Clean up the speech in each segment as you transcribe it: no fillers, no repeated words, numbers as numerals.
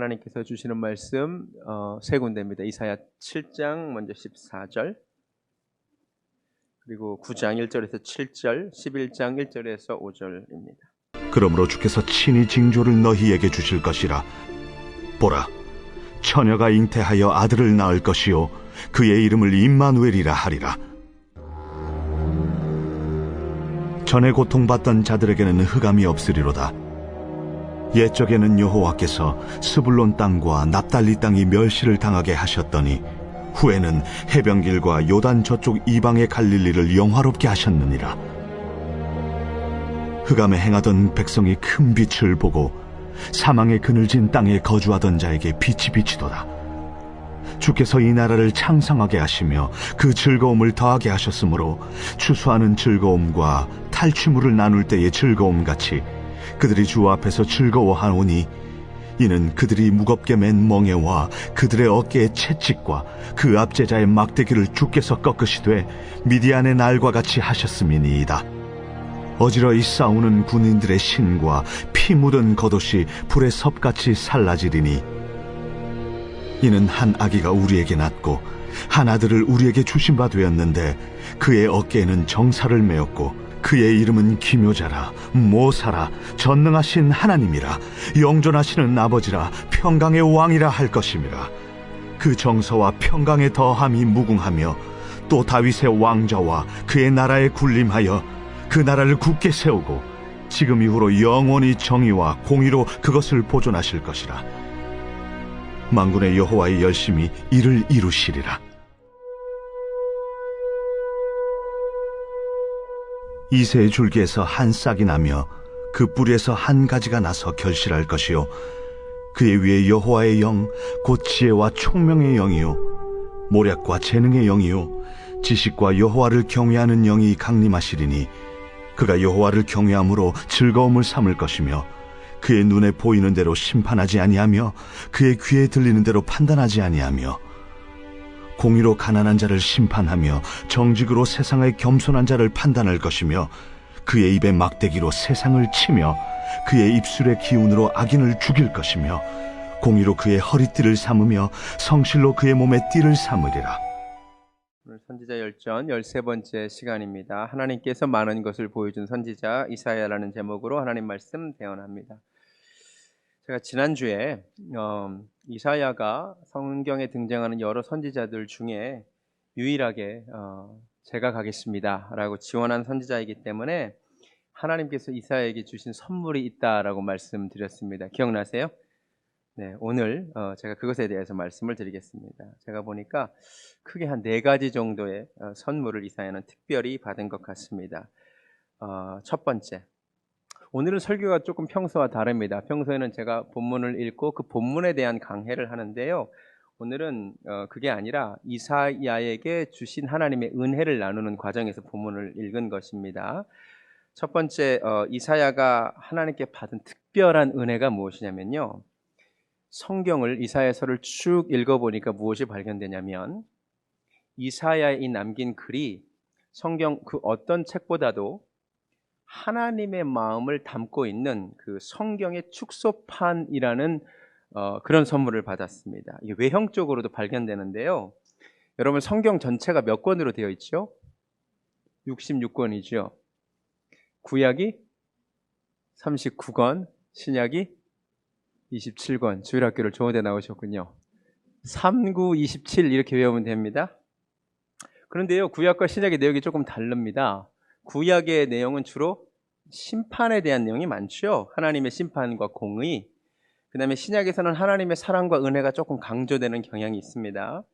하나님께서 주시는 말씀 세 군데입니다. 이사야 7장 먼저 14절, 그리고 9장 1절에서 7절, 11장 1절에서 5절입니다. 그러므로 주께서 친히 징조를 너희에게 주실 것이라. 보라, 처녀가 잉태하여 아들을 낳을 것이요 그의 이름을 임마누엘이라 하리라. 전에 고통받던 자들에게는 흑암이 없으리로다. 옛적에는 여호와께서 스불론 땅과 납달리 땅이 멸시를 당하게 하셨더니 후에는 해변길과 요단 저쪽 이방의 갈릴리를 영화롭게 하셨느니라. 흑암에 행하던 백성이 큰 빛을 보고 사망의 그늘진 땅에 거주하던 자에게 빛이 비치도다. 주께서 이 나라를 창성하게 하시며 그 즐거움을 더하게 하셨으므로 추수하는 즐거움과 탈취물을 나눌 때의 즐거움같이 그들이 주 앞에서 즐거워하오니, 이는 그들이 무겁게 맨 멍에와 그들의 어깨의 채찍과 그 압제자의 막대기를 주께서 꺾으시되 미디안의 날과 같이 하셨음이니이다. 어지러이 싸우는 군인들의 신과 피 묻은 겉옷이 불의 섭같이 살라지리니, 이는 한 아기가 우리에게 낳고 한 아들을 우리에게 주신 바 되었는데 그의 어깨에는 정사를 메었고 그의 이름은 기묘자라, 모사라, 전능하신 하나님이라, 영존하시는 아버지라, 평강의 왕이라 할 것임이라. 그 정서와 평강의 더함이 무궁하며 또 다윗의 왕좌와 그의 나라에 군림하여 그 나라를 굳게 세우고 지금 이후로 영원히 정의와 공의로 그것을 보존하실 것이라. 만군의 여호와의 열심히 이를 이루시리라. 이새의 줄기에서 한 싹이 나며 그 뿌리에서 한 가지가 나서 결실할 것이요 그의 위에 여호와의 영 곧 지혜와 총명의 영이요 모략과 재능의 영이요 지식과 여호와를 경외하는 영이 강림하시리니, 그가 여호와를 경외함으로 즐거움을 삼을 것이며 그의 눈에 보이는 대로 심판하지 아니하며 그의 귀에 들리는 대로 판단하지 아니하며 공의로 가난한 자를 심판하며 정직으로 세상의 겸손한 자를 판단할 것이며 그의 입에 막대기로 세상을 치며 그의 입술의 기운으로 악인을 죽일 것이며 공의로 그의 허리띠를 삼으며 성실로 그의 몸에 띠를 삼으리라. 오늘 선지자 열전 13번째 시간입니다. 하나님께서 많은 것을 보여준 선지자 이사야라는 제목으로 하나님 말씀 대언합니다. 제가 지난주에 이사야가 성경에 등장하는 여러 선지자들 중에 유일하게 제가 가겠습니다 라고 지원한 선지자이기 때문에 하나님께서 이사야에게 주신 선물이 있다라고 말씀드렸습니다. 기억나세요? 네, 오늘 제가 그것에 대해서 말씀을 드리겠습니다. 제가 보니까 크게 한 4가지 정도의 선물을 이사야는 특별히 받은 것 같습니다. 첫 번째, 오늘은 설교가 조금 평소와 다릅니다. 평소에는 제가 본문을 읽고 그 본문에 대한 강해를 하는데요, 오늘은 그게 아니라 이사야에게 주신 하나님의 은혜를 나누는 과정에서 본문을 읽은 것입니다. 첫 번째, 이사야가 하나님께 받은 특별한 은혜가 무엇이냐면요, 성경을 이사야서를 쭉 읽어보니까 무엇이 발견되냐면 이사야에 남긴 글이 성경 그 어떤 책보다도 하나님의 마음을 담고 있는 그 성경의 축소판이라는 그런 선물을 받았습니다. 이게 외형적으로도 발견되는데요, 여러분 성경 전체가 몇 권으로 되어 있죠? 66권이죠. 구약이 39권, 신약이 27권. 주일학교를 좋은 데 나오셨군요. 39, 27 이렇게 외우면 됩니다. 그런데요, 구약과 신약의 내용이 조금 다릅니다. 구약의 내용은 주로 심판에 대한 내용이 많죠. 하나님의 심판과 공의. 그 다음에 신약에서는 하나님의 사랑과 은혜가 조금 강조되는 경향이 있습니다.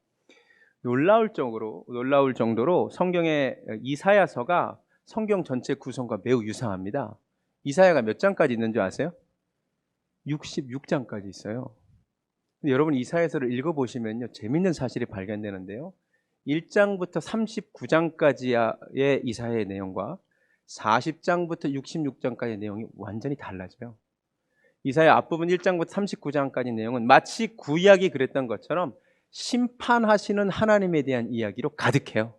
놀라울 정도로 성경의 이사야서가 성경 전체 구성과 매우 유사합니다. 이사야가 몇 장까지 있는 줄 아세요? 66장까지 있어요. 근데 여러분 이사야서를 읽어보시면요, 재밌는 사실이 발견되는데요, 1장부터 39장까지의 이사야의 내용과 40장부터 66장까지의 내용이 완전히 달라져요. 이사야 앞부분 1장부터 39장까지 내용은 마치 구약이 그랬던 것처럼 심판하시는 하나님에 대한 이야기로 가득해요.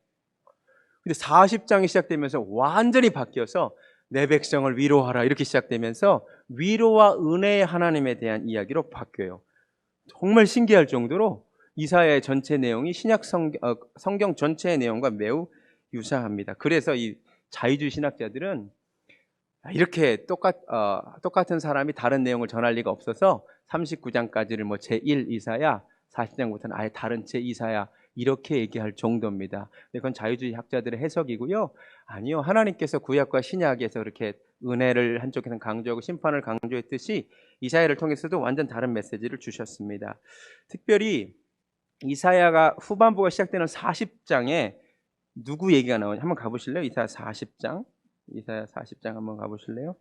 근데 40장이 시작되면서 완전히 바뀌어서 내 백성을 위로하라 이렇게 시작되면서 위로와 은혜의 하나님에 대한 이야기로 바뀌어요. 정말 신기할 정도로 이사야의 전체 내용이 성경 전체의 내용과 매우 유사합니다. 그래서 이 자유주의 신학자들은 이렇게 똑같은 사람이 다른 내용을 전할 리가 없어서 39장까지를 뭐 제1 이사야, 40장부터는 아예 다른 제2사야 이렇게 얘기할 정도입니다. 그건 자유주의 학자들의 해석이고요. 아니요, 하나님께서 구약과 신약에서 이렇게 은혜를 한쪽에서는 강조하고 심판을 강조했듯이 이사야를 통해서도 완전 다른 메시지를 주셨습니다. 특별히 이사야가 후반부가 시작되는 40장에 누구 얘기가 나오냐 한번 가보실래요? 이사야 40장 한번 가보실래요?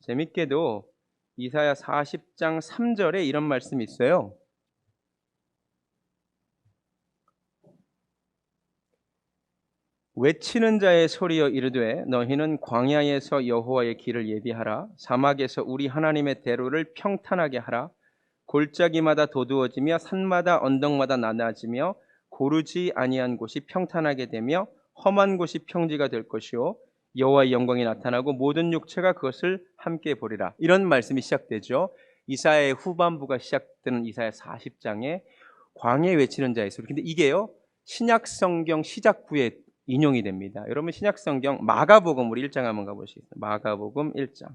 재밌게도 이사야 40장 3절에 이런 말씀이 있어요. 외치는 자의 소리여 이르되 너희는 광야에서 여호와의 길을 예비하라. 사막에서 우리 하나님의 대로를 평탄하게 하라. 골짜기마다 도두어지며 산마다 언덕마다 나눠지며 고르지 아니한 곳이 평탄하게 되며 험한 곳이 평지가 될 것이요 여호와의 영광이 나타나고 모든 육체가 그것을 함께 보리라. 이런 말씀이 시작되죠. 이사야의 후반부가 시작되는 이사야 40장에 광야에 외치는 자의 소리. 근데 이게요 신약 성경 시작부에 인용이 됩니다. 여러분 신약 성경 마가복음 우리 1장 한번 가보시겠습니다. 마가복음 1장.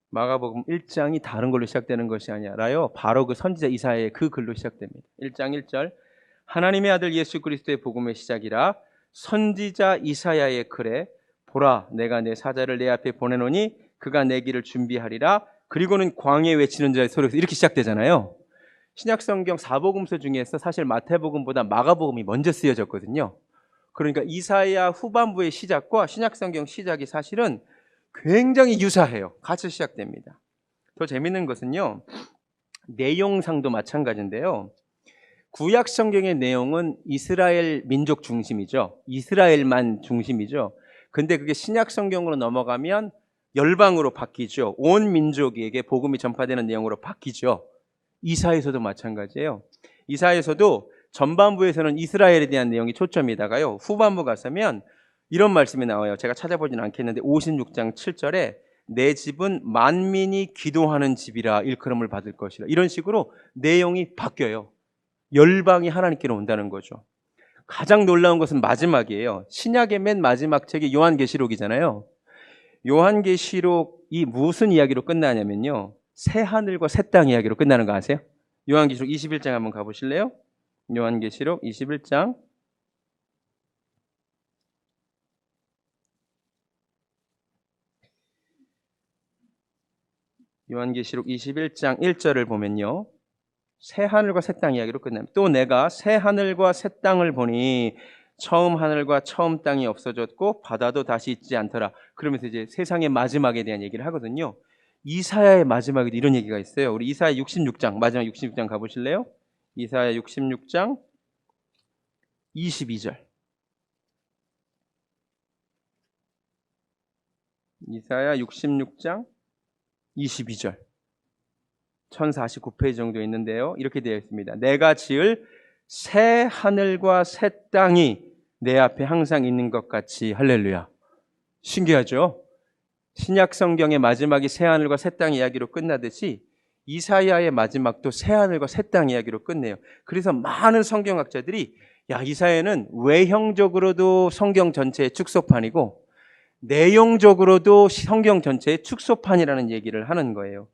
마가복음 1장이 다른 걸로 시작되는 것이 아니라요. 바로 그 선지자 이사야의 그 글로 시작됩니다. 1장 1절. 하나님의 아들 예수 그리스도의 복음의 시작이라 선지자 이사야의 글에 보라 내가 내 사자를 내 앞에 보내노니 그가 내 길을 준비하리라. 그리고는 광야에 외치는 자의 소리가 이렇게 시작되잖아요. 신약 성경 4복음서 중에서 사실 마태복음보다 마가복음이 먼저 쓰여졌거든요. 그러니까 이사야 후반부의 시작과 신약 성경 시작이 사실은 굉장히 유사해요. 같이 시작됩니다. 더 재밌는 것은요. 내용상도 마찬가지인데요. 구약 성경의 내용은 이스라엘 민족 중심이죠. 이스라엘만 중심이죠. 근데 그게 신약 성경으로 넘어가면 열방으로 바뀌죠. 온 민족에게 복음이 전파되는 내용으로 바뀌죠. 이사야에서도 마찬가지예요. 이사야에서도 전반부에서는 이스라엘에 대한 내용이 초점이다가요. 후반부 가서면 이런 말씀이 나와요. 제가 찾아보지는 않겠는데 56장 7절에 내 집은 만민이 기도하는 집이라 일컬음을 받을 것이라. 이런 식으로 내용이 바뀌어요. 열방이 하나님께로 온다는 거죠. 가장 놀라운 것은 마지막이에요. 신약의 맨 마지막 책이 요한계시록이잖아요. 요한계시록이 무슨 이야기로 끝나냐면요. 새 하늘과 새 땅 이야기로 끝나는 거 아세요? 요한계시록 21장 한번 가보실래요? 요한계시록 21장. 요한계시록 21장 1절을 보면요. 새 하늘과 새 땅 이야기로 끝납니다. 또 내가 새 하늘과 새 땅을 보니 처음 하늘과 처음 땅이 없어졌고 바다도 다시 있지 않더라. 그러면서 이제 세상의 마지막에 대한 얘기를 하거든요. 이사야의 마지막에도 이런 얘기가 있어요. 우리 이사야 66장, 마지막 66장 가보실래요? 이사야 66장 22절. 이사야 66장 22절. 1049페이지 정도 있는데요. 이렇게 되어 있습니다. 내가 지을 새 하늘과 새 땅이 내 앞에 항상 있는 것 같이. 할렐루야. 신기하죠? 신약 성경의 마지막이 새 하늘과 새 땅 이야기로 끝나듯이 이사야의 마지막도 새 하늘과 새 땅 이야기로 끝내요. 그래서 많은 성경학자들이 이사야는 외형적으로도 성경 전체의 축소판이고 내용적으로도 성경 전체의 축소판이라는 얘기를 하는 거예요.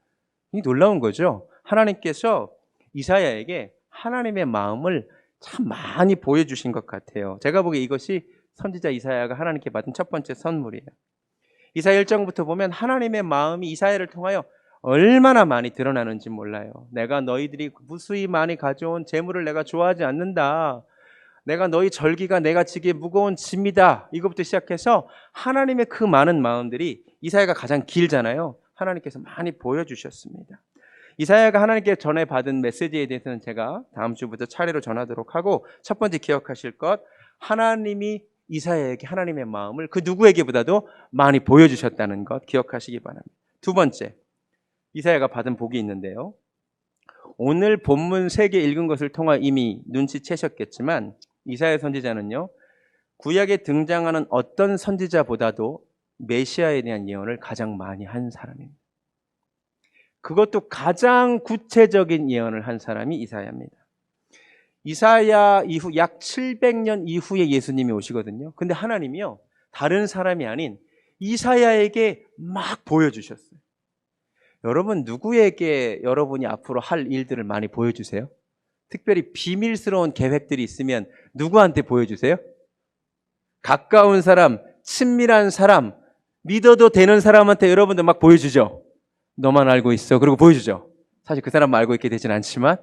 이 놀라운 거죠. 하나님께서 이사야에게 하나님의 마음을 참 많이 보여주신 것 같아요. 제가 보기에 이것이 선지자 이사야가 하나님께 받은 첫 번째 선물이에요. 이사야 1장부터 보면 하나님의 마음이 이사야를 통하여 얼마나 많이 드러나는지 몰라요. 내가 너희들이 무수히 많이 가져온 재물을 내가 좋아하지 않는다. 내가 너희 절기가 내가 지기에 무거운 짐이다. 이것부터 시작해서 하나님의 그 많은 마음들이 이사야가 가장 길잖아요. 하나님께서 많이 보여주셨습니다. 이사야가 하나님께 전해 받은 메시지에 대해서는 제가 다음 주부터 차례로 전하도록 하고, 첫 번째 기억하실 것, 하나님이 이사야에게 하나님의 마음을 그 누구에게보다도 많이 보여주셨다는 것 기억하시기 바랍니다. 두 번째, 이사야가 받은 복이 있는데요. 오늘 본문 3개 읽은 것을 통해 이미 눈치채셨겠지만 이사야 선지자는요, 구약에 등장하는 어떤 선지자보다도 메시아에 대한 예언을 가장 많이 한 사람입니다. 그것도 가장 구체적인 예언을 한 사람이 이사야입니다. 이사야 이후 약 700년 이후에 예수님이 오시거든요. 근데 하나님이요, 다른 사람이 아닌 이사야에게 막 보여주셨어요. 여러분, 누구에게 여러분이 앞으로 할 일들을 많이 보여주세요? 특별히 비밀스러운 계획들이 있으면 누구한테 보여주세요? 가까운 사람, 친밀한 사람, 믿어도 되는 사람한테 여러분들 막 보여주죠. 너만 알고 있어. 그리고 보여주죠. 사실 그 사람 알고 있게 되진 않지만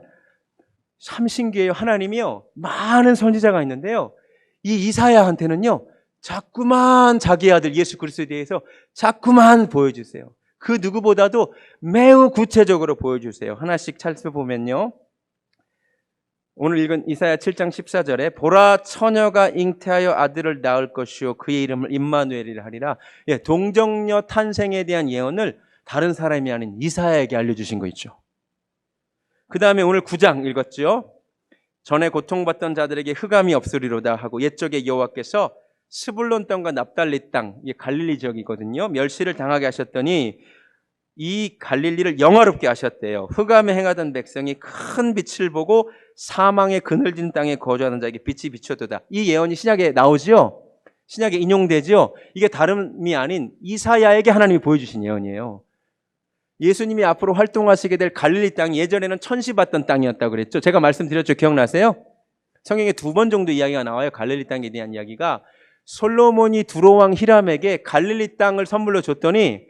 참 신기해요. 하나님이요, 많은 선지자가 있는데요, 이 이사야한테는요 자꾸만 자기 아들 예수 그리스도에 대해서 자꾸만 보여주세요. 그 누구보다도 매우 구체적으로 보여주세요. 하나씩 살펴보면요, 오늘 읽은 이사야 7장 14절에 보라, 처녀가 잉태하여 아들을 낳을 것이요 그의 이름을 임마누엘이라 하리라. 동정녀 탄생에 대한 예언을 다른 사람이 아닌 이사야에게 알려주신 거 있죠. 그 다음에 오늘 9장 읽었죠. 전에 고통받던 자들에게 흑암이 없으리로다 하고, 옛적에 여호와께서 스불론 땅과 납달리 땅, 이게 갈릴리 지역이거든요, 멸시를 당하게 하셨더니 이 갈릴리를 영화롭게 하셨대요. 흑암에 행하던 백성이 큰 빛을 보고 사망의 그늘진 땅에 거주하는 자에게 빛이 비춰도다. 이 예언이 신약에 나오지요. 신약에 인용되지요. 이게 다름이 아닌 이사야에게 하나님이 보여주신 예언이에요. 예수님이 앞으로 활동하시게 될 갈릴리 땅이 예전에는 천시 받던 땅이었다고 그랬죠. 제가 말씀드렸죠. 기억나세요? 성경에 2번 정도 이야기가 나와요. 갈릴리 땅에 대한 이야기가. 솔로몬이 두로왕 히람에게 갈릴리 땅을 선물로 줬더니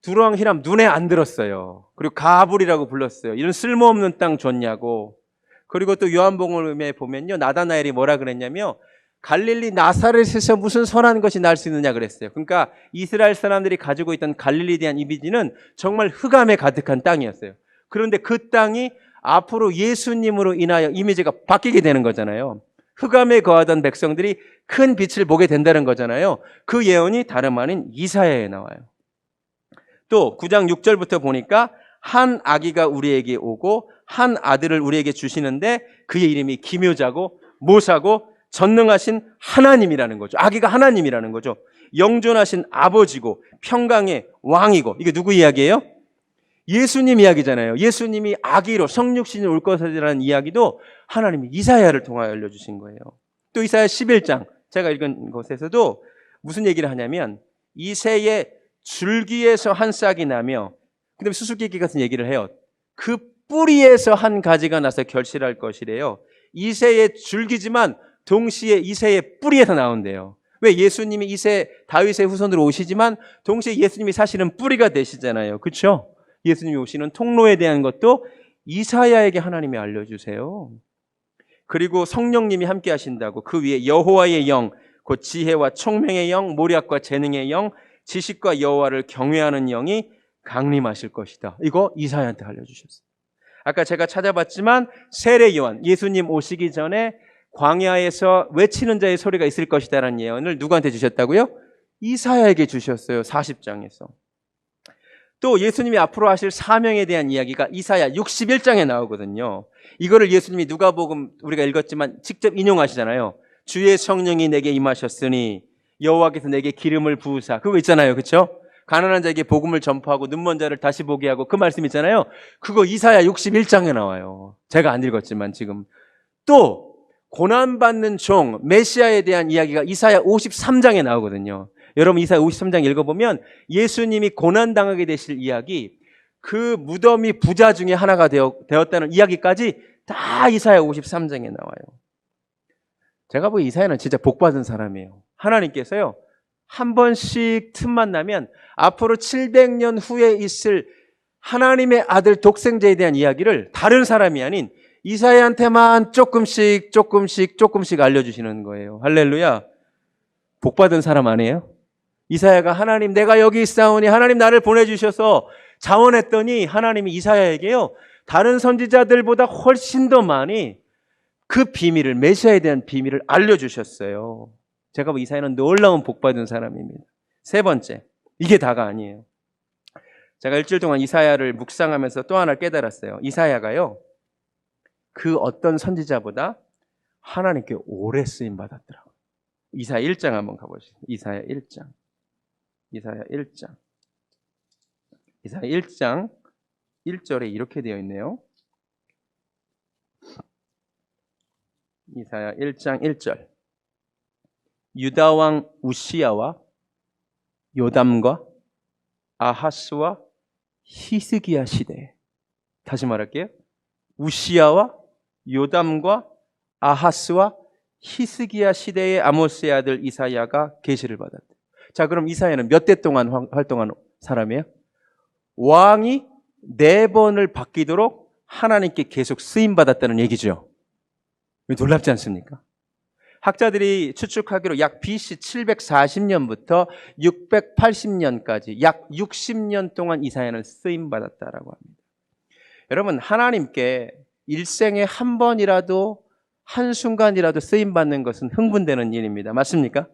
두로왕 히람 눈에 안 들었어요. 그리고 가불이라고 불렀어요. 이런 쓸모없는 땅 줬냐고. 그리고 또 요한복음에 보면요, 나다나엘이 뭐라 그랬냐면 갈릴리 나사렛에서 무슨 선한 것이 날 수 있느냐 그랬어요. 그러니까 이스라엘 사람들이 가지고 있던 갈릴리에 대한 이미지는 정말 흑암에 가득한 땅이었어요. 그런데 그 땅이 앞으로 예수님으로 인하여 이미지가 바뀌게 되는 거잖아요. 흑암에 거하던 백성들이 큰 빛을 보게 된다는 거잖아요. 그 예언이 다름 아닌 이사야에 나와요. 또 9장 6절부터 보니까 한 아기가 우리에게 오고 한 아들을 우리에게 주시는데 그의 이름이 기묘자고 모사고 전능하신 하나님이라는 거죠. 아기가 하나님이라는 거죠. 영존하신 아버지고 평강의 왕이고. 이게 누구 이야기예요? 예수님 이야기잖아요. 예수님이 아기로 성육신이 올 것이라는 이야기도 하나님이 이사야를 통하여 알려주신 거예요. 또 이사야 11장 제가 읽은 것에서도 무슨 얘기를 하냐면 이새의 줄기에서 한 싹이 나며, 그다음에 수수께끼 같은 얘기를 해요. 그 뿌리에서 한 가지가 나서 결실할 것이래요. 이새의 줄기지만 동시에 이새의 뿌리에서 나온대요. 왜? 예수님이 이새 다윗의 후손으로 오시지만 동시에 예수님이 사실은 뿌리가 되시잖아요. 그렇죠? 예수님이 오시는 통로에 대한 것도 이사야에게 하나님이 알려주세요. 그리고 성령님이 함께 하신다고, 그 위에 여호와의 영, 곧 지혜와 총명의 영, 모략과 재능의 영, 지식과 여호와를 경외하는 영이 강림하실 것이다. 이거 이사야한테 알려주셨어요. 아까 제가 찾아봤지만 세례 요한, 예수님 오시기 전에 광야에서 외치는 자의 소리가 있을 것이다라는 예언을 누구한테 주셨다고요? 이사야에게 주셨어요. 40장에서. 또 예수님이 앞으로 하실 사명에 대한 이야기가 이사야 61장에 나오거든요. 이거를 예수님이 누가복음 우리가 읽었지만 직접 인용하시잖아요. 주의 성령이 내게 임하셨으니 여호와께서 내게 기름을 부으사. 그거 있잖아요. 그렇죠? 가난한 자에게 복음을 전파하고 눈먼 자를 다시 보게 하고, 그 말씀 있잖아요. 그거 이사야 61장에 나와요. 제가 안 읽었지만 지금. 또 고난받는 종 메시아에 대한 이야기가 이사야 53장에 나오거든요. 여러분 이사야 53장 읽어보면 예수님이 고난당하게 되실 이야기, 그 무덤이 부자 중에 하나가 되었다는 이야기까지 다 이사야 53장에 나와요. 제가 보기에 이사야는 진짜 복받은 사람이에요. 하나님께서요, 한 번씩 틈만 나면 앞으로 700년 후에 있을 하나님의 아들 독생자에 대한 이야기를 다른 사람이 아닌 이사야한테만 조금씩 알려주시는 거예요. 할렐루야. 복받은 사람 아니에요? 이사야가 하나님 내가 여기 있사오니 하나님 나를 보내주셔서 자원했더니 하나님이 이사야에게요, 다른 선지자들보다 훨씬 더 많이 그 비밀을, 메시아에 대한 비밀을 알려주셨어요. 제가 뭐 이사야는 놀라운 복받은 사람입니다. 세 번째, 이게 다가 아니에요. 제가 일주일 동안 이사야를 묵상하면서 또 하나 깨달았어요. 이사야가요, 그 어떤 선지자보다 하나님께 오래 쓰임 받았더라고요. 이사야 1장 한번 가보시죠. 이사야 1장. 이사야 1장. 이사야 1장 1절에 이렇게 되어 있네요. 이사야 1장 1절. 유다 왕 우시야와 요담과 아하스와 히스기야 시대. 다시 말할게요. 우시야와 요담과 아하스와 히스기야 시대의 아모스의 아들 이사야가 계시를 받았대요. 자, 그럼 이사야는 몇 대 동안 활동한 사람이에요? 왕이 4번을 바뀌도록 하나님께 계속 쓰임받았다는 얘기죠. 놀랍지 않습니까? 학자들이 추측하기로 약 BC 740년부터 680년까지 약 60년 동안 이사야는 쓰임받았다라고 합니다. 여러분, 하나님께 일생에 한 번이라도 한순간이라도 쓰임받는 것은 흥분되는 일입니다. 맞습니까?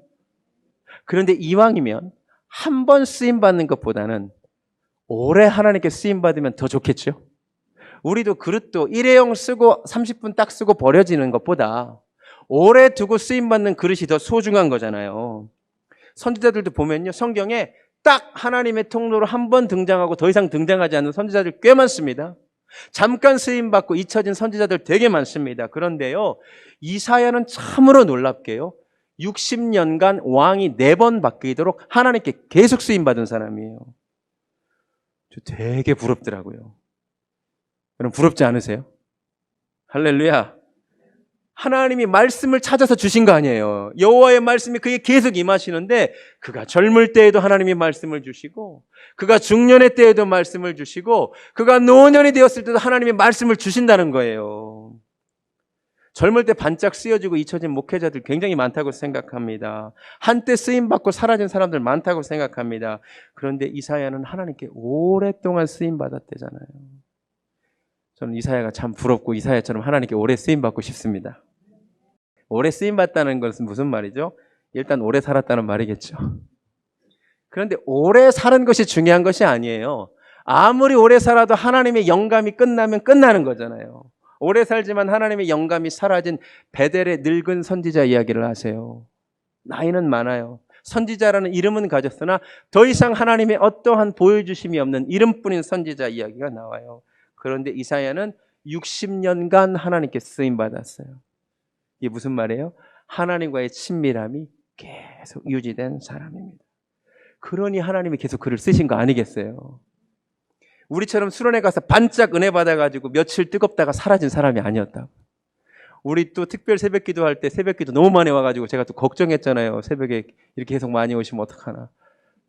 그런데 이왕이면 한 번 쓰임받는 것보다는 오래 하나님께 쓰임받으면 더 좋겠죠? 우리도 그릇도 일회용 쓰고 30분 딱 쓰고 버려지는 것보다 오래 두고 쓰임받는 그릇이 더 소중한 거잖아요. 선지자들도 보면요, 성경에 딱 하나님의 통로로 한 번 등장하고 더 이상 등장하지 않는 선지자들 꽤 많습니다. 잠깐 쓰임받고 잊혀진 선지자들 되게 많습니다. 그런데요, 이사야는 참으로 놀랍게요, 60년간 왕이 4번 바뀌도록 하나님께 계속 쓰임받은 사람이에요. 저 되게 부럽더라고요. 여러분 부럽지 않으세요? 할렐루야. 하나님이 말씀을 찾아서 주신 거 아니에요. 여호와의 말씀이 그에 계속 임하시는데 그가 젊을 때에도 하나님이 말씀을 주시고 그가 중년의 때에도 말씀을 주시고 그가 노년이 되었을 때도 하나님이 말씀을 주신다는 거예요. 젊을 때 반짝 쓰여지고 잊혀진 목회자들 굉장히 많다고 생각합니다. 한때 쓰임받고 사라진 사람들 많다고 생각합니다. 그런데 이사야는 하나님께 오랫동안 쓰임받았대잖아요. 저는 이사야가 참 부럽고 이사야처럼 하나님께 오래 쓰임받고 싶습니다. 오래 쓰임받다는 것은 무슨 말이죠? 일단 오래 살았다는 말이겠죠. 그런데 오래 사는 것이 중요한 것이 아니에요. 아무리 오래 살아도 하나님의 영감이 끝나면 끝나는 거잖아요. 오래 살지만 하나님의 영감이 사라진 베델의 늙은 선지자 이야기를 하세요. 나이는 많아요. 선지자라는 이름은 가졌으나 더 이상 하나님의 어떠한 보여주심이 없는 이름뿐인 선지자 이야기가 나와요. 그런데 이사야는 60년간 하나님께 쓰임받았어요. 이게 무슨 말이에요? 하나님과의 친밀함이 계속 유지된 사람입니다. 그러니 하나님이 계속 그를 쓰신 거 아니겠어요? 우리처럼 수련회 가서 반짝 은혜 받아가지고 며칠 뜨겁다가 사라진 사람이 아니었다고. 우리 또 특별 새벽 기도할 때 새벽 기도 너무 많이 와가지고 제가 또 걱정했잖아요. 새벽에 이렇게 계속 많이 오시면 어떡하나.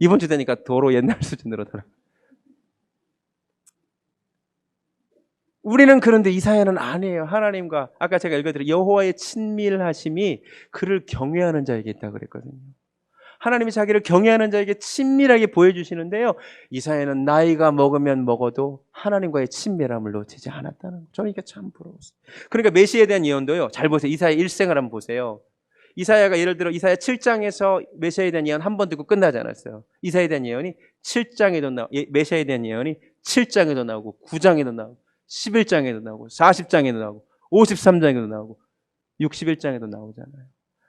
이번 주 되니까 도로 옛날 수준으로 돌아. 우리는 그런데 이사야는 아니에요. 하나님과 아까 제가 읽어드린 여호와의 친밀하심이 그를 경외하는 자에게 있다고 그랬거든요. 하나님이 자기를 경외하는 자에게 친밀하게 보여주시는데요, 이사야는 나이가 먹으면 먹어도 하나님과의 친밀함을 놓치지 않았다는 거. 저는 이게 참 부러웠어요. 그러니까 메시아에 대한 예언도요, 잘 보세요. 이사야 일생을 한번 보세요. 이사야가 예를 들어 이사야 7장에서 메시아에 대한 예언 한 번 듣고 끝나지 않았어요. 이사야에 대한 예언이 7장에도 나오고, 메시아에 대한 예언이 7장에도 나오고 9장에도 나오고 11장에도 나오고 40장에도 나오고 53장에도 나오고 61장에도 나오잖아요.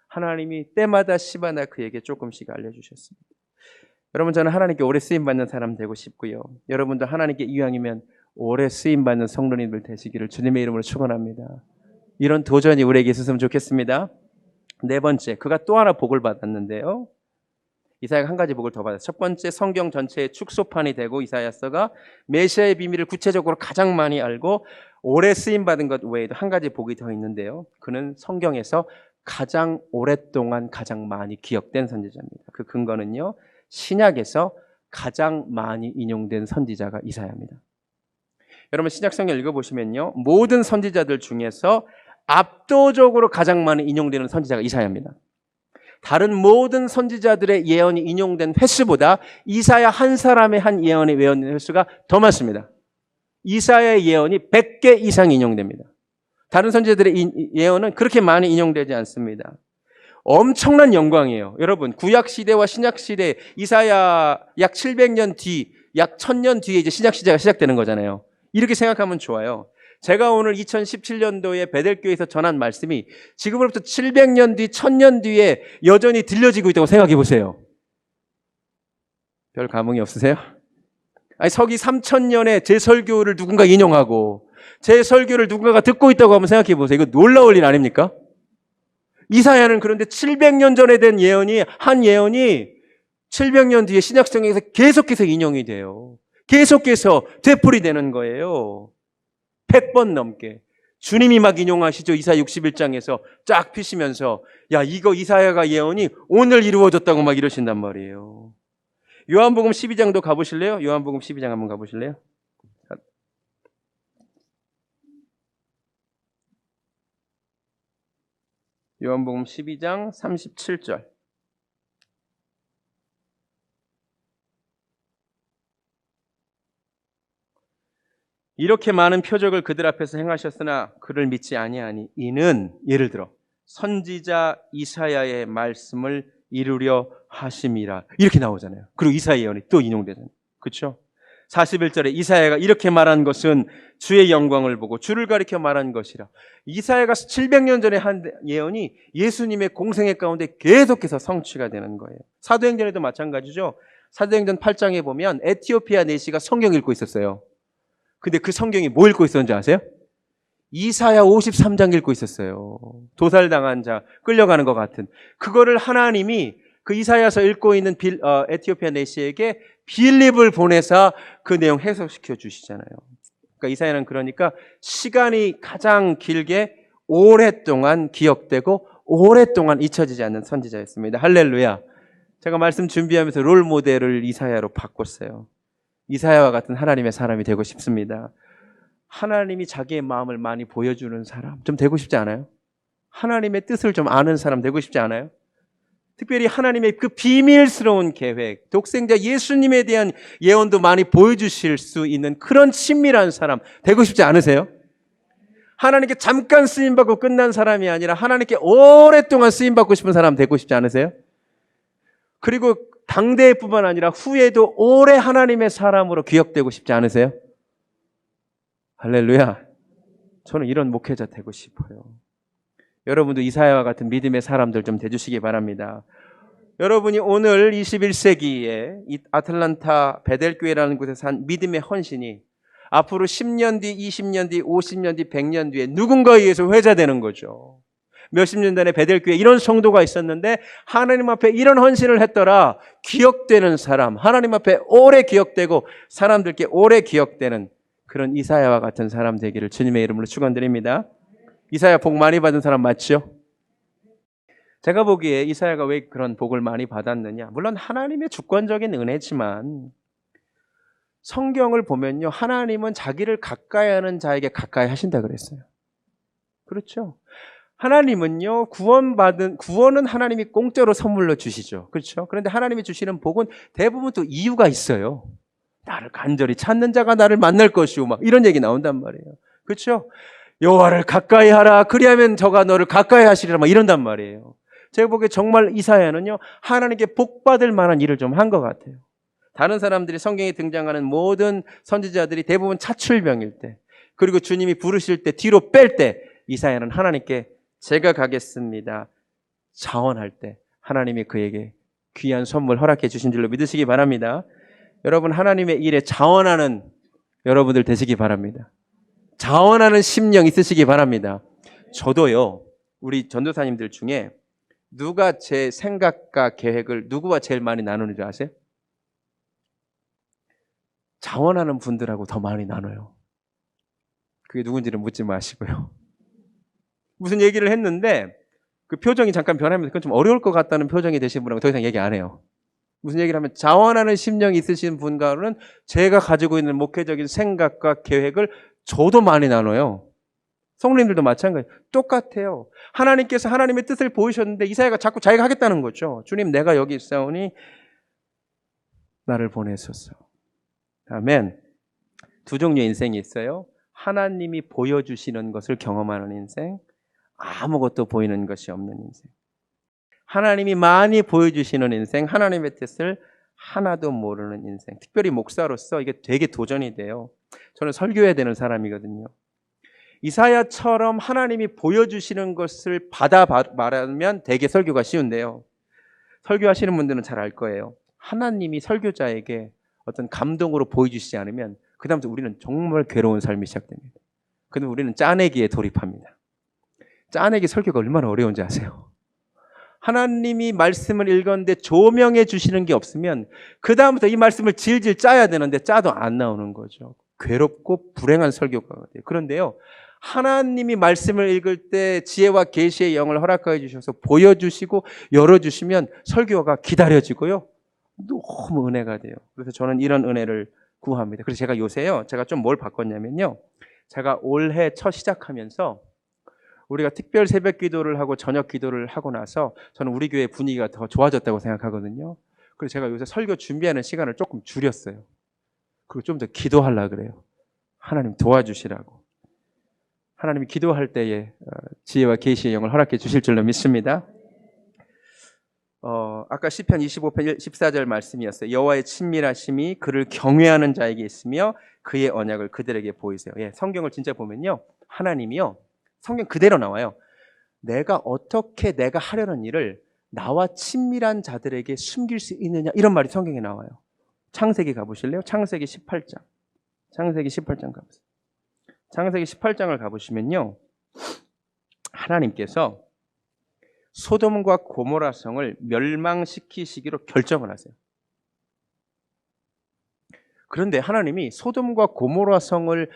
하나님이 때마다 시바나 그에게 조금씩 알려주셨습니다. 여러분, 저는 하나님께 오래 쓰임받는 사람 되고 싶고요. 여러분도 하나님께 이왕이면 오래 쓰임받는 성도님들 되시기를 주님의 이름으로 축원합니다. 이런 도전이 우리에게 있었으면 좋겠습니다. 4번째, 그가 또 하나 복을 받았는데요. 이사야가 한 가지 복을 더 받았어요. 첫 번째, 성경 전체의 축소판이 되고 이사야서가 메시아의 비밀을 구체적으로 가장 많이 알고 오래 쓰임받은 것 외에도 한 가지 복이 더 있는데요. 그는 성경에서 가장 오랫동안 가장 많이 기억된 선지자입니다. 그 근거는요, 신약에서 가장 많이 인용된 선지자가 이사야입니다. 여러분, 신약 성경 읽어보시면요, 모든 선지자들 중에서 압도적으로 가장 많이 인용되는 선지자가 이사야입니다. 다른 모든 선지자들의 예언이 인용된 횟수보다 이사야 한 사람의 한 예언의 예언된 횟수가 더 많습니다. 이사야의 예언이 100개 이상 인용됩니다. 다른 선지자들의 예언은 그렇게 많이 인용되지 않습니다. 엄청난 영광이에요. 여러분, 구약 시대와 신약 시대, 이사야 약 700년 뒤, 약 1000년 뒤에 이제 신약 시대가 시작되는 거잖아요. 이렇게 생각하면 좋아요. 제가 오늘 2017년도에 베델교회에서 전한 말씀이 지금으로부터 700년 뒤, 1000년 뒤에 여전히 들려지고 있다고 생각해 보세요. 별 감흥이 없으세요? 아니, 서기 3000년에 제 설교를 누군가 인용하고 제 설교를 누군가가 듣고 있다고 한번 생각해 보세요. 이거 놀라울 일 아닙니까? 이사야는 그런데 700년 전에 된 예언이, 한 예언이 700년 뒤에 신약성경에서 계속해서 인용이 돼요. 계속해서 되풀이되는 거예요. 100번 넘게. 주님이 막 인용하시죠. 이사야 61장에서 쫙 피시면서 야, 이거 이사야가 예언이 오늘 이루어졌다고 막 이러신단 말이에요. 요한복음 12장도 가보실래요? 요한복음 12장 한번 가보실래요? 요한복음 12장 37절. 이렇게 많은 표적을 그들 앞에서 행하셨으나 그를 믿지 아니하니 이는 예를 들어 선지자 이사야의 말씀을 이루려 하심이라. 이렇게 나오잖아요. 그리고 이사야 예언이 또 인용되잖아요. 그렇죠? 41절에 이사야가 이렇게 말한 것은 주의 영광을 보고 주를 가리켜 말한 것이라. 이사야가 700년 전에 한 예언이 예수님의 공생애 가운데 계속해서 성취가 되는 거예요. 사도행전에도 마찬가지죠. 사도행전 8장에 보면 에티오피아 내시가 성경 읽고 있었어요. 근데 그 성경이 뭐 읽고 있었는지 아세요? 이사야 53장 읽고 있었어요. 도살당한 자, 끌려가는 것 같은. 그거를 하나님이 그 이사야서 읽고 있는 에티오피아 내시에게 빌립을 보내서 그 내용 해석시켜 주시잖아요. 그러니까 이사야는 그러니까 시간이 가장 길게 오랫동안 기억되고 오랫동안 잊혀지지 않는 선지자였습니다. 할렐루야. 제가 말씀 준비하면서 롤 모델을 이사야로 바꿨어요. 이사야와 같은 하나님의 사람이 되고 싶습니다. 하나님이 자기의 마음을 많이 보여주는 사람 좀 되고 싶지 않아요? 하나님의 뜻을 좀 아는 사람 되고 싶지 않아요? 특별히 하나님의 그 비밀스러운 계획, 독생자 예수님에 대한 예언도 많이 보여주실 수 있는 그런 친밀한 사람 되고 싶지 않으세요? 하나님께 잠깐 쓰임받고 끝난 사람이 아니라 하나님께 오랫동안 쓰임받고 싶은 사람 되고 싶지 않으세요? 그리고 당대뿐만 아니라 후에도 오래 하나님의 사람으로 기억되고 싶지 않으세요? 할렐루야. 저는 이런 목회자 되고 싶어요. 여러분도 이사야와 같은 믿음의 사람들 좀 되주시기 바랍니다. 여러분이 오늘 21세기에 이 아틀란타 베델교회라는 곳에서 한 믿음의 헌신이 앞으로 10년 뒤, 20년 뒤, 50년 뒤, 100년 뒤에 누군가에 의해서 회자되는 거죠. 몇십 년 전에 베델교회에 이런 성도가 있었는데 하나님 앞에 이런 헌신을 했더라. 기억되는 사람, 하나님 앞에 오래 기억되고 사람들께 오래 기억되는 그런 이사야와 같은 사람 되기를 주님의 이름으로 축원드립니다. 이사야 복 많이 받은 사람 맞죠? 제가 보기에 이사야가 왜 그런 복을 많이 받았느냐? 물론 하나님의 주권적인 은혜지만 성경을 보면요, 하나님은 자기를 가까이 하는 자에게 가까이 하신다 그랬어요. 그렇죠? 하나님은요, 구원은 하나님이 공짜로 선물로 주시죠. 그렇죠? 그런데 하나님이 주시는 복은 대부분 또 이유가 있어요. 나를 간절히 찾는 자가 나를 만날 것이오. 막 이런 얘기 나온단 말이에요. 그렇죠? 여호와를 가까이 하라. 그리하면 저가 너를 가까이 하시리라. 막 이런단 말이에요. 제가 보기에 정말 이사야는요, 하나님께 복 받을 만한 일을 좀 한 것 같아요. 다른 사람들이 성경에 등장하는 모든 선지자들이 대부분 차출병일 때, 그리고 주님이 부르실 때 뒤로 뺄 때, 이사야는 하나님께 제가 가겠습니다 자원할 때 하나님이 그에게 귀한 선물 허락해 주신 줄로 믿으시기 바랍니다. 여러분, 하나님의 일에 자원하는 여러분들 되시기 바랍니다. 자원하는 심령 있으시기 바랍니다. 저도요, 우리 전도사님들 중에 누가 제 생각과 계획을 누구와 제일 많이 나누는 줄 아세요? 자원하는 분들하고 더 많이 나눠요. 그게 누군지는 묻지 마시고요. 무슨 얘기를 했는데 그 표정이 잠깐 변하면서 그건 좀 어려울 것 같다는 표정이 되신 분하고 더 이상 얘기 안 해요. 무슨 얘기를 하면 자원하는 심령이 있으신 분과는 제가 가지고 있는 목회적인 생각과 계획을 저도 많이 나눠요. 성도님들도 마찬가지. 똑같아요. 하나님께서 하나님의 뜻을 보이셨는데 이사야가 자꾸 자기가 하겠다는 거죠. 주님, 내가 여기 있사오니 나를 보내소서. 아멘. 두 종류의 인생이 있어요. 하나님이 보여주시는 것을 경험하는 인생, 아무것도 보이는 것이 없는 인생. 하나님이 많이 보여주시는 인생, 하나님의 뜻을 하나도 모르는 인생. 특별히 목사로서 이게 되게 도전이 돼요. 저는 설교해야 되는 사람이거든요. 이사야처럼 하나님이 보여주시는 것을 받아 말하면 되게 설교가 쉬운데요. 설교하시는 분들은 잘 알 거예요. 하나님이 설교자에게 어떤 감동으로 보여주시지 않으면 그다음부터 우리는 정말 괴로운 삶이 시작됩니다. 그럼 우리는 짜내기에 돌입합니다. 짜내기 설교가 얼마나 어려운지 아세요? 하나님이 말씀을 읽었는데 조명해 주시는 게 없으면 그다음부터 이 말씀을 질질 짜야 되는데 짜도 안 나오는 거죠. 괴롭고 불행한 설교가 돼요. 그런데요, 하나님이 말씀을 읽을 때 지혜와 계시의 영을 허락하여 주셔서 보여주시고 열어주시면 설교가 기다려지고요, 너무 은혜가 돼요. 그래서 저는 이런 은혜를 구합니다. 그래서 제가 요새요, 제가 좀 뭘 바꿨냐면요, 제가 올해 첫 시작하면서 우리가 특별 새벽 기도를 하고 저녁 기도를 하고 나서 저는 우리 교회 분위기가 더 좋아졌다고 생각하거든요. 그래서 제가 요새 설교 준비하는 시간을 조금 줄였어요. 그리고 좀 더 기도하려고 그래요. 하나님 도와주시라고. 하나님이 기도할 때에 지혜와 계시의 영을 허락해 주실 줄로 믿습니다. 아까 시편 25편 14절 말씀이었어요. 여호와의 친밀하심이 그를 경외하는 자에게 있으며 그의 언약을 그들에게 보이세요. 예, 성경을 진짜 보면요, 하나님이요, 성경 그대로 나와요. 내가 어떻게 내가 하려는 일을 나와 친밀한 자들에게 숨길 수 있느냐, 이런 말이 성경에 나와요. 창세기 가보실래요? 창세기 18장. 창세기 18장 가보세요. 창세기 18장을 가보시면요, 하나님께서 소돔과 고모라 성을 멸망시키시기로 결정을 하세요. 그런데 하나님이 소돔과 고모라 성을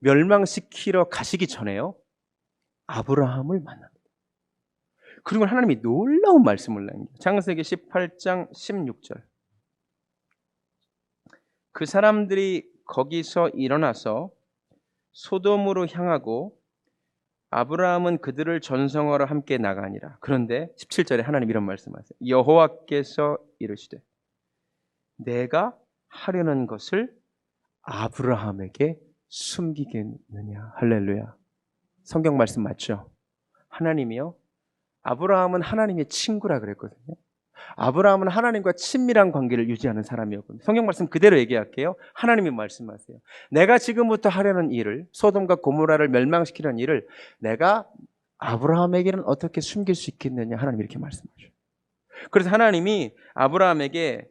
멸망시키러 가시기 전에요, 아브라함을 만납니다. 그리고 하나님이 놀라운 말씀을 남겨요. 창세기 18장 16절. 그 사람들이 거기서 일어나서 소돔으로 향하고 아브라함은 그들을 전성하러 함께 나가니라. 그런데 17절에 하나님 이런 말씀하세요. 여호와께서 이르시되 내가 하려는 것을 아브라함에게 숨기겠느냐. 할렐루야. 성경 말씀 맞죠? 하나님이요, 아브라함은 하나님의 친구라 그랬거든요. 아브라함은 하나님과 친밀한 관계를 유지하는 사람이었거든요. 성경 말씀 그대로 얘기할게요. 하나님이 말씀하세요. 내가 지금부터 하려는 일을, 소돔과 고모라를 멸망시키려는 일을 내가 아브라함에게는 어떻게 숨길 수 있겠느냐. 하나님 이렇게 말씀하셔요. 그래서 하나님이 아브라함에게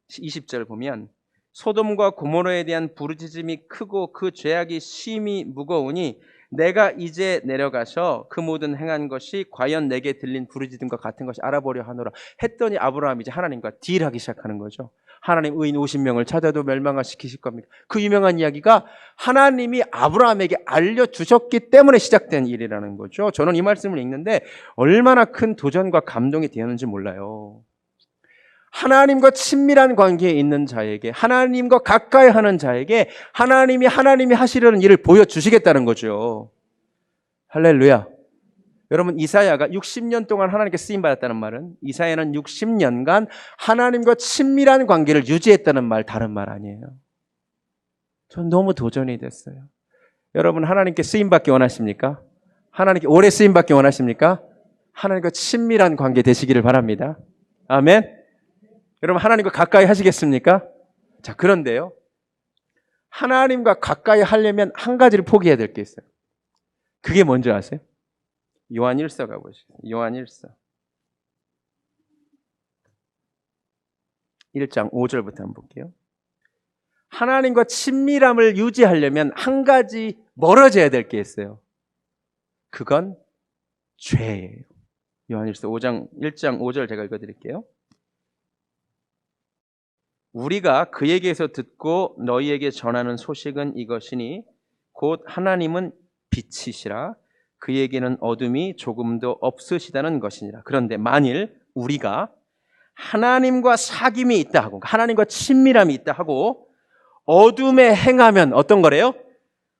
20절 보면 소돔과 고모라에 대한 부르짖음이 크고 그 죄악이 심히 무거우니 내가 이제 내려가서 그 모든 행한 것이 과연 내게 들린 부르짖음과 같은 것이 알아보려 하노라 했더니 아브라함이 이제 하나님과 딜하기 시작하는 거죠. 하나님 의인 50명을 찾아도 멸망시키실 겁니까? 그 유명한 이야기가 하나님이 아브라함에게 알려주셨기 때문에 시작된 일이라는 거죠. 저는 이 말씀을 읽는데 얼마나 큰 도전과 감동이 되었는지 몰라요. 하나님과 친밀한 관계에 있는 자에게, 하나님과 가까이 하는 자에게 하나님이 하시려는 일을 보여주시겠다는 거죠. 할렐루야. 여러분, 이사야가 60년 동안 하나님께 쓰임받았다는 말은, 이사야는 60년간 하나님과 친밀한 관계를 유지했다는 말, 다른 말 아니에요. 전 너무 도전이 됐어요. 여러분, 하나님께 쓰임받기 원하십니까? 하나님께 오래 쓰임받기 원하십니까? 하나님과 친밀한 관계 되시기를 바랍니다. 아멘. 여러분, 하나님과 가까이 하시겠습니까? 자, 그런데요, 하나님과 가까이 하려면 한 가지를 포기해야 될 게 있어요. 그게 뭔지 아세요? 요한 1서 가보시죠. 요한 1서 1장 5절부터 한번 볼게요. 하나님과 친밀함을 유지하려면 한 가지 멀어져야 될 게 있어요. 그건 죄예요. 요한 1서 1장 5절 제가 읽어드릴게요. 우리가 그에게서 듣고 너희에게 전하는 소식은 이것이니 곧 하나님은 빛이시라 그에게는 어둠이 조금도 없으시다는 것이니라. 그런데 만일 우리가 하나님과 사귐이 있다 하고, 하나님과 친밀함이 있다 하고 어둠에 행하면 어떤 거래요?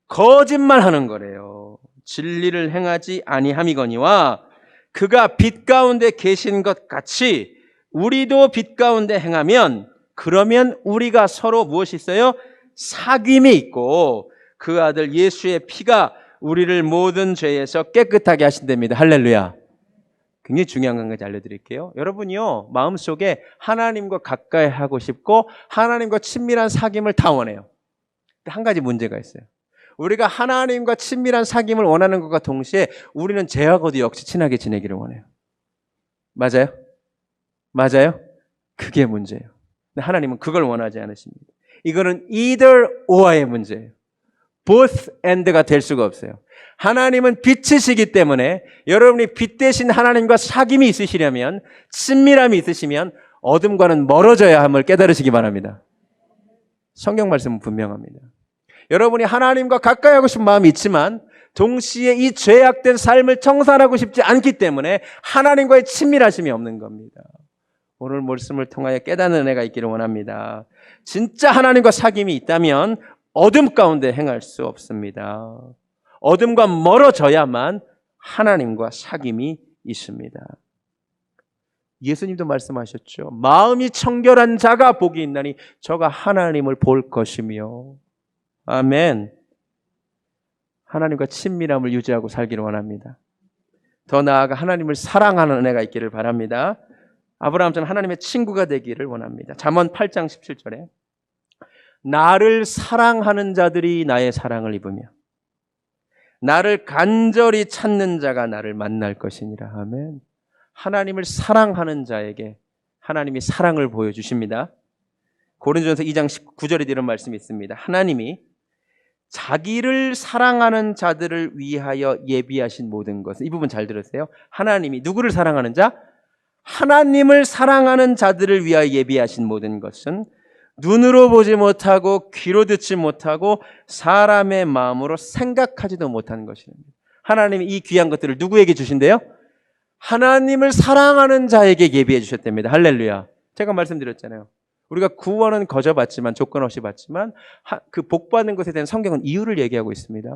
거짓말하는 거래요. 진리를 행하지 아니함이거니와 그가 빛 가운데 계신 것 같이 우리도 빛 가운데 행하면, 그러면 우리가 서로 무엇이 있어요? 사귐이 있고 그 아들 예수의 피가 우리를 모든 죄에서 깨끗하게 하신답니다. 할렐루야. 굉장히 중요한 한 가지 알려드릴게요. 여러분이요, 마음속에 하나님과 가까이 하고 싶고 하나님과 친밀한 사귐을 다 원해요. 근데 한 가지 문제가 있어요. 우리가 하나님과 친밀한 사귐을 원하는 것과 동시에 우리는 죄하고도 역시 친하게 지내기를 원해요. 맞아요? 맞아요? 그게 문제예요. 근데 하나님은 그걸 원하지 않으십니다. 이거는 either or의 문제예요. both and가 될 수가 없어요. 하나님은 빛이시기 때문에 여러분이 빛 대신 하나님과 사귐이 있으시려면, 친밀함이 있으시면 어둠과는 멀어져야 함을 깨달으시기 바랍니다. 성경 말씀은 분명합니다. 여러분이 하나님과 가까이 하고 싶은 마음이 있지만 동시에 이 죄악된 삶을 청산하고 싶지 않기 때문에 하나님과의 친밀하심이 없는 겁니다. 오늘 말씀을 통하여 깨닫는 은혜가 있기를 원합니다. 진짜 하나님과 사귐이 있다면 어둠 가운데 행할 수 없습니다. 어둠과 멀어져야만 하나님과 사귐이 있습니다. 예수님도 말씀하셨죠. 마음이 청결한 자가 복이 있나니 저가 하나님을 볼 것이며. 아멘. 하나님과 친밀함을 유지하고 살기를 원합니다. 더 나아가 하나님을 사랑하는 은혜가 있기를 바랍니다. 아브라함처럼 하나님의 친구가 되기를 원합니다. 잠언 8장 17절에 나를 사랑하는 자들이 나의 사랑을 입으며 나를 간절히 찾는 자가 나를 만날 것이니라. 아멘. 하나님을 사랑하는 자에게 하나님이 사랑을 보여주십니다. 고린도전서 2장 19절에 이런 말씀이 있습니다. 하나님이 자기를 사랑하는 자들을 위하여 예비하신 모든 것은, 이 부분 잘 들으세요. 하나님이 누구를 사랑하는 자? 하나님을 사랑하는 자들을 위하여 예비하신 모든 것은 눈으로 보지 못하고 귀로 듣지 못하고 사람의 마음으로 생각하지도 못하는 것입니다. 하나님이 이 귀한 것들을 누구에게 주신대요? 하나님을 사랑하는 자에게 예비해 주셨답니다. 할렐루야. 제가 말씀드렸잖아요. 우리가 구원은 거저 받지만, 조건 없이 받지만 그 복 받는 것에 대한 성경은 이유를 얘기하고 있습니다.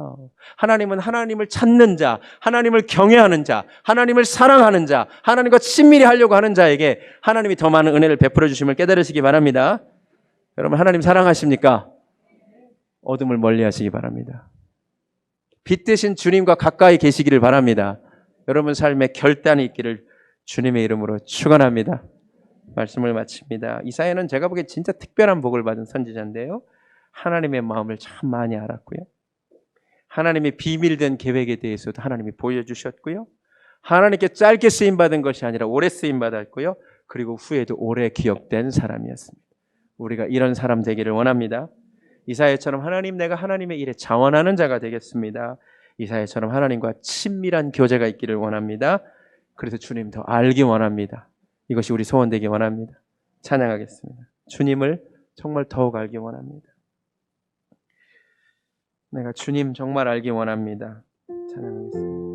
하나님은 하나님을 찾는 자, 하나님을 경외하는 자, 하나님을 사랑하는 자, 하나님과 친밀히 하려고 하는 자에게 하나님이 더 많은 은혜를 베풀어 주심을 깨달으시기 바랍니다. 여러분, 하나님 사랑하십니까? 어둠을 멀리 하시기 바랍니다. 빛 대신 주님과 가까이 계시기를 바랍니다. 여러분 삶에 결단이 있기를 주님의 이름으로 축원합니다. 말씀을 마칩니다. 이사야는 제가 보기에 진짜 특별한 복을 받은 선지자인데요. 하나님의 마음을 참 많이 알았고요. 하나님의 비밀된 계획에 대해서도 하나님이 보여주셨고요. 하나님께 짧게 쓰임받은 것이 아니라 오래 쓰임받았고요. 그리고 후에도 오래 기억된 사람이었습니다. 우리가 이런 사람 되기를 원합니다. 이사야처럼 하나님, 내가 하나님의 일에 자원하는 자가 되겠습니다. 이사야처럼 하나님과 친밀한 교제가 있기를 원합니다. 그래서 주님 더 알기 원합니다. 이것이 우리 소원 되기 원합니다. 찬양하겠습니다. 주님을 정말 더욱 알기 원합니다. 내가 주님 정말 알기 원합니다. 찬양하겠습니다.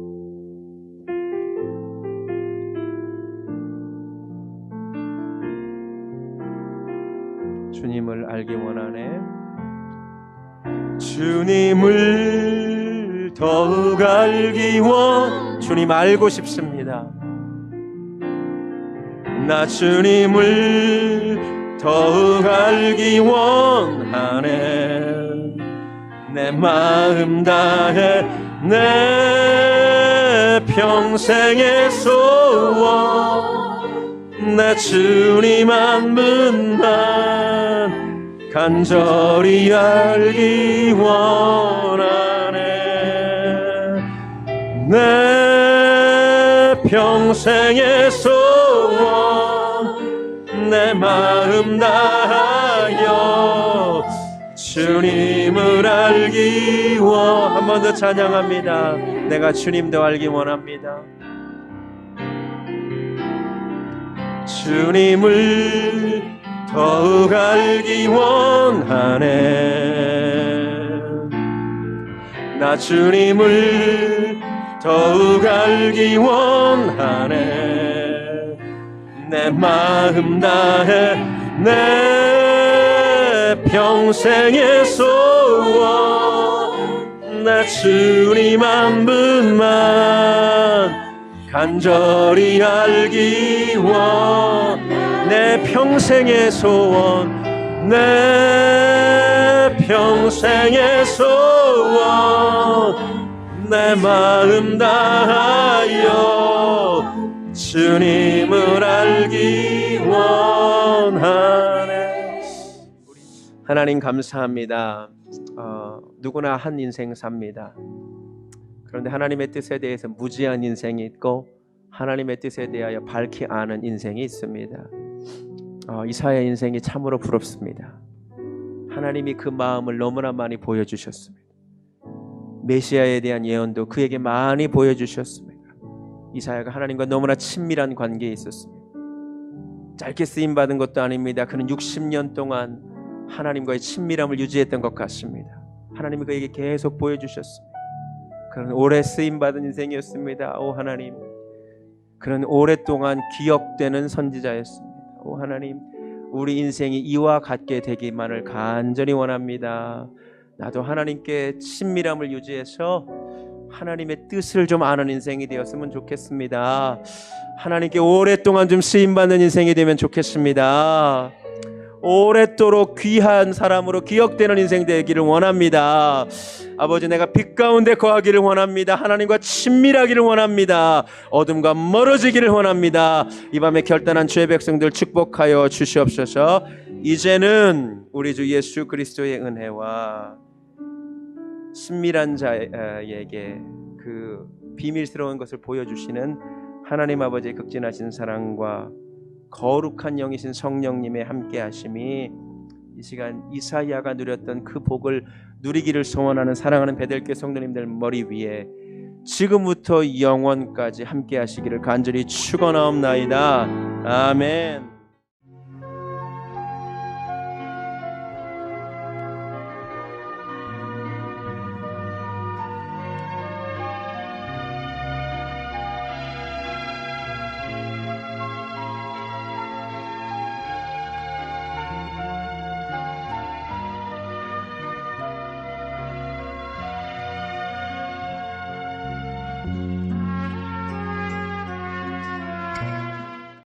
주님을 알기 원하네. 주님을 더욱 알기 주님 알고 싶습니다. 나 주님을 더욱 알기 원하네. 내 마음 다해 내 평생의 소원, 내 주님 한 분만 간절히 알기 원하네. 내 평생의 소원, 내 마음 다하여 주님을 알기 한 번 더 찬양합니다. 내가 주님도 알기 원합니다. 주님을 더욱 알기 원하네. 나 주님을 더욱 알기 원하네. 내 마음 다해 내 평생의 소원, 나 주님 한 분만 간절히 알기 내 평생의 소원, 내 평생의 소원, 내 마음 다하여 주님을 알기 원하네. 하나님 감사합니다. 누구나 한 인생 삽니다. 그런데 하나님의 뜻에 대해서 무지한 인생이 있고 하나님의 뜻에 대하여 밝히 아는 인생이 있습니다. 이사야의 인생이 참으로 부럽습니다. 하나님이 그 마음을 너무나 많이 보여주셨습니다. 메시아에 대한 예언도 그에게 많이 보여주셨습니다. 이사야가 하나님과 너무나 친밀한 관계에 있었습니다. 짧게 쓰임받은 것도 아닙니다. 그는 60년 동안 하나님과의 친밀함을 유지했던 것 같습니다. 하나님이 그에게 계속 보여주셨습니다. 그는 오래 쓰임받은 인생이었습니다. 오 하나님, 그는 오랫동안 기억되는 선지자였습니다. 오 하나님, 우리 인생이 이와 같게 되기만을 간절히 원합니다. 나도 하나님께 친밀함을 유지해서 하나님의 뜻을 좀 아는 인생이 되었으면 좋겠습니다. 하나님께 오랫동안 좀 쓰임받는 인생이 되면 좋겠습니다. 오랫도록 귀한 사람으로 기억되는 인생 되기를 원합니다. 아버지, 내가 빛 가운데 거하기를 원합니다. 하나님과 친밀하기를 원합니다. 어둠과 멀어지기를 원합니다. 이 밤에 결단한 주의 백성들 축복하여 주시옵소서. 이제는 우리 주 예수 그리스도의 은혜와 친밀한 자에게 그 비밀스러운 것을 보여주시는 하나님 아버지의 극진하신 사랑과 거룩한 영이신 성령님의 함께 하심이 이 시간 이사야가 누렸던 그 복을 누리기를 소원하는 사랑하는 베델교회 성도님들 머리 위에 지금부터 영원까지 함께 하시기를 간절히 축원하옵나이다. 아멘.